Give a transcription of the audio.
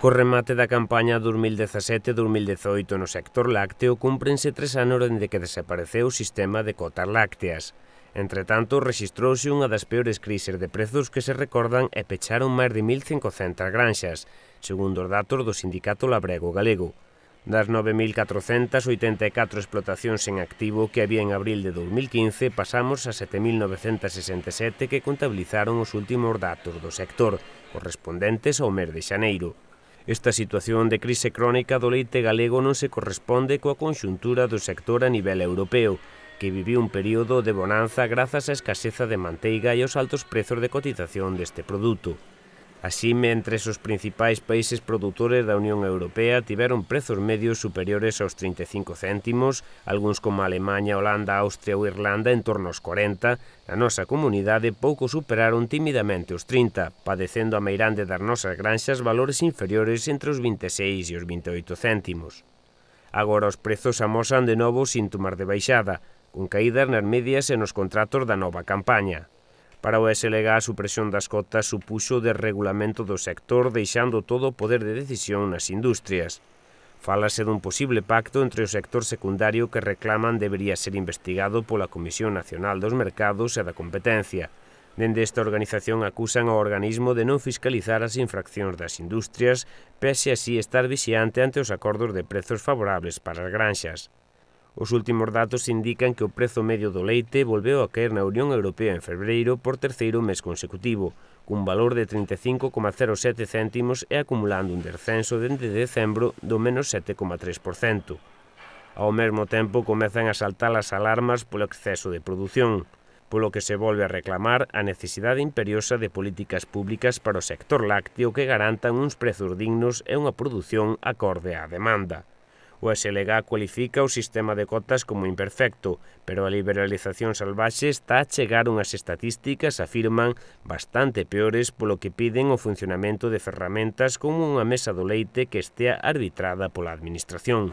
Co remate da campaña 2017-2018 no sector lácteo cúmprense 3 anos dende que desapareceu o sistema de cotas lácteas. Entretanto, rexistrouse unha das peores crises de prezos que se recordan e pecharon máis de 1.500 granxas, segundo os datos do Sindicato Labrego Galego. Das 9.484 explotacións en activo que había en abril de 2015, pasamos a 7.967 que contabilizaron os últimos datos do sector, correspondentes ao mes de xaneiro. Esta situación de crise crónica do leite galego non se corresponde coa conxuntura do sector a nivel europeo, que viviu un período de bonanza grazas á escaseza de manteiga e aos altos prezos de cotización deste produto. Así, mentres os principais países produtores da Unión Europea tiveron prezos medios superiores aos 35 céntimos, algúns como Alemanha, Holanda, Austria ou Irlanda en torno aos 40, na nosa comunidade pouco superaron tímidamente os 30, padecendo a meirande das nosas granxas valores inferiores entre os 26 e os 28 céntimos. Agora os prezos amosan de novo síntomas de baixada, con caídas nas medias e nos contratos da nova campaña. Para o SLG, a supresión das cotas supuxo o desregulamento do sector, deixando todo o poder de decisión nas industrias. Fálase dun posible pacto entre o sector secundario que reclaman debería ser investigado pola Comisión Nacional dos Mercados e da Competencia. Dende esta organización acusan ao organismo de non fiscalizar as infraccións das industrias, pese así estar vixiante ante os acordos de prezos favorables para as granxas. Os últimos datos indican que o prezo medio do leite volveu a caer na Unión Europea en febreiro por terceiro mes consecutivo, cun valor de 35,07 céntimos e acumulando un descenso dende decembro do menos 7,3%. Ao mesmo tempo comezan a saltar as alarmas polo exceso de produción, polo que se volve a reclamar a necesidade imperiosa de políticas públicas para o sector lácteo que garantan uns prezos dignos e unha produción acorde á demanda. O SLG cualifica o sistema de cotas como imperfecto, pero a liberalización salvaxe está a chegar unhas estatísticas, afirman, bastante peores polo que piden o funcionamento de ferramentas como unha mesa do leite que estea arbitrada pola Administración.